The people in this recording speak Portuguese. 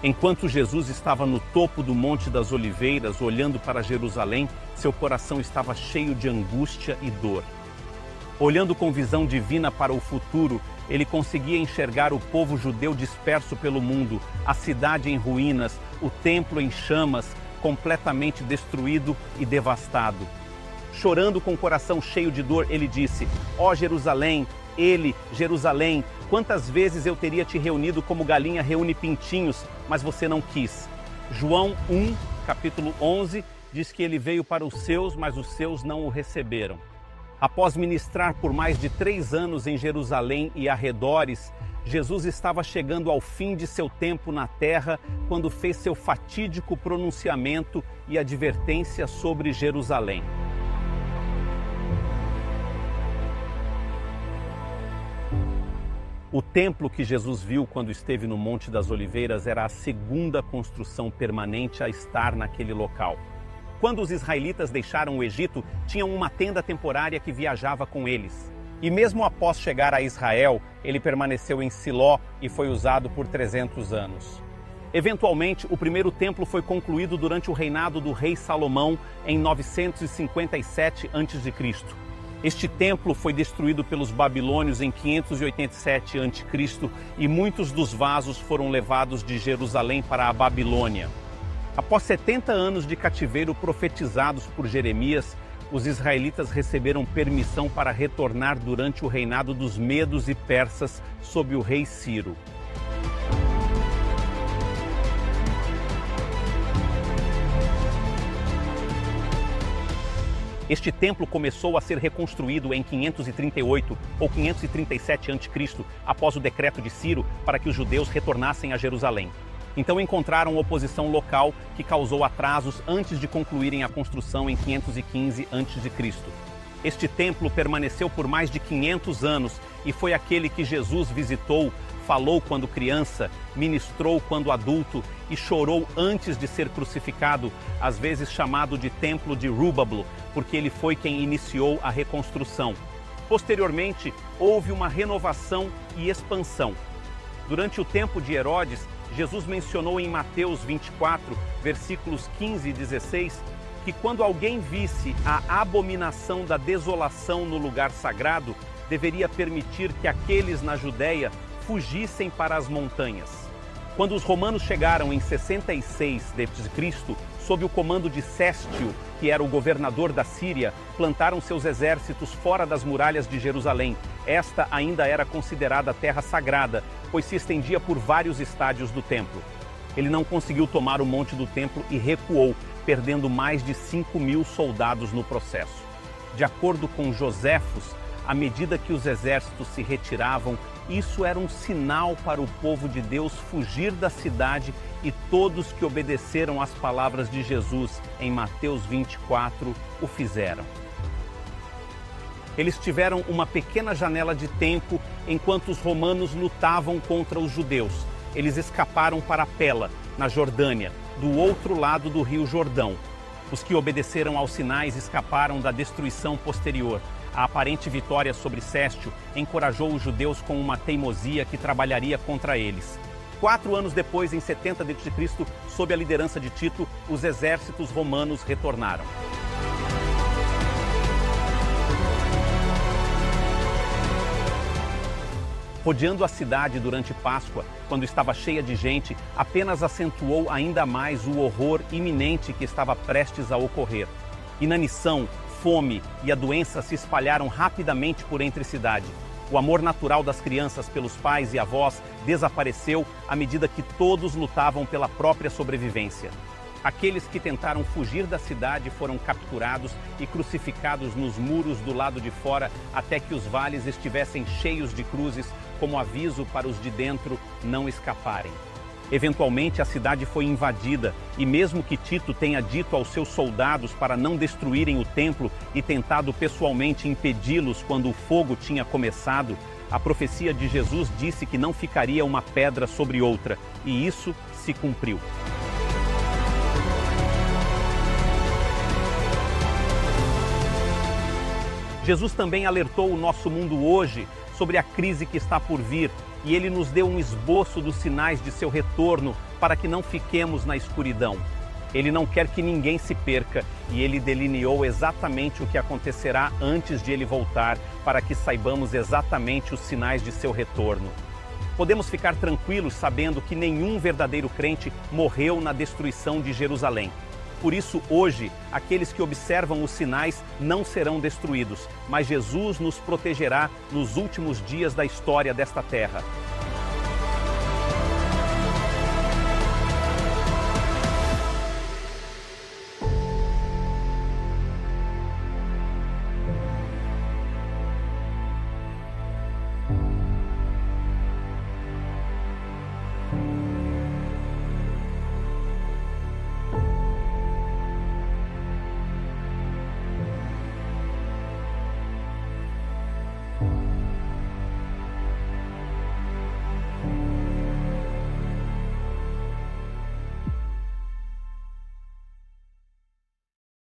Enquanto Jesus estava no topo do Monte das Oliveiras, olhando para Jerusalém, seu coração estava cheio de angústia e dor. Olhando com visão divina para o futuro, ele conseguia enxergar o povo judeu disperso pelo mundo, a cidade em ruínas, o templo em chamas, completamente destruído e devastado. Chorando com o coração cheio de dor, ele disse: ó Jerusalém, Jerusalém, quantas vezes eu teria te reunido como galinha reúne pintinhos, mas você não quis. João 1, capítulo 11, diz que ele veio para os seus, mas os seus não o receberam. Após ministrar por mais de 3 anos em Jerusalém e arredores, Jesus estava chegando ao fim de seu tempo na terra quando fez seu fatídico pronunciamento e advertência sobre Jerusalém. O templo que Jesus viu quando esteve no Monte das Oliveiras era a segunda construção permanente a estar naquele local. Quando os israelitas deixaram o Egito, tinham uma tenda temporária que viajava com eles. E mesmo após chegar a Israel, ele permaneceu em Siló e foi usado por 300 anos. Eventualmente, o primeiro templo foi concluído durante o reinado do rei Salomão em 957 a.C. Este templo foi destruído pelos babilônios em 587 a.C. e muitos dos vasos foram levados de Jerusalém para a Babilônia. Após 70 anos de cativeiro profetizados por Jeremias, os israelitas receberam permissão para retornar durante o reinado dos medos e persas sob o rei Ciro. Este templo começou a ser reconstruído em 538 ou 537 a.C., após o decreto de Ciro para que os judeus retornassem a Jerusalém. Então encontraram oposição local que causou atrasos antes de concluírem a construção em 515 a.C. Este templo permaneceu por mais de 500 anos e foi aquele que Jesus visitou, falou quando criança, ministrou quando adulto e chorou antes de ser crucificado, às vezes chamado de Templo de Rúbablo, porque ele foi quem iniciou a reconstrução. Posteriormente, houve uma renovação e expansão. Durante o tempo de Herodes, Jesus mencionou em Mateus 24, versículos 15 e 16, que quando alguém visse a abominação da desolação no lugar sagrado, deveria permitir que aqueles na Judéia fugissem para as montanhas. Quando os romanos chegaram em 66 d.C., sob o comando de Céstio, que era o governador da Síria, plantaram seus exércitos fora das muralhas de Jerusalém. Esta ainda era considerada terra sagrada, pois se estendia por vários estádios do templo. Ele não conseguiu tomar o monte do templo e recuou, perdendo mais de 5.000 soldados no processo. De acordo com Joséfos, à medida que os exércitos se retiravam, isso era um sinal para o povo de Deus fugir da cidade, e todos que obedeceram às palavras de Jesus em Mateus 24 o fizeram. Eles tiveram uma pequena janela de tempo enquanto os romanos lutavam contra os judeus. Eles escaparam para Pela, na Jordânia, do outro lado do rio Jordão. Os que obedeceram aos sinais escaparam da destruição posterior. A aparente vitória sobre Céstio encorajou os judeus com uma teimosia que trabalharia contra eles. 4 anos depois, em 70 d.C., sob a liderança de Tito, os exércitos romanos retornaram. Rodeando a cidade durante Páscoa, quando estava cheia de gente, apenas acentuou ainda mais o horror iminente que estava prestes a ocorrer. Inanição, fome e a doença se espalharam rapidamente por entre a cidade. O amor natural das crianças pelos pais e avós desapareceu à medida que todos lutavam pela própria sobrevivência. Aqueles que tentaram fugir da cidade foram capturados e crucificados nos muros do lado de fora até que os vales estivessem cheios de cruzes, como aviso para os de dentro não escaparem. Eventualmente, a cidade foi invadida e mesmo que Tito tenha dito aos seus soldados para não destruírem o templo e tentado pessoalmente impedi-los quando o fogo tinha começado, a profecia de Jesus disse que não ficaria uma pedra sobre outra, e isso se cumpriu. Jesus também alertou o nosso mundo hoje sobre a crise que está por vir e ele nos deu um esboço dos sinais de seu retorno para que não fiquemos na escuridão. Ele não quer que ninguém se perca e ele delineou exatamente o que acontecerá antes de ele voltar para que saibamos exatamente os sinais de seu retorno. Podemos ficar tranquilos sabendo que nenhum verdadeiro crente morreu na destruição de Jerusalém. Por isso, hoje, aqueles que observam os sinais não serão destruídos, mas Jesus nos protegerá nos últimos dias da história desta terra.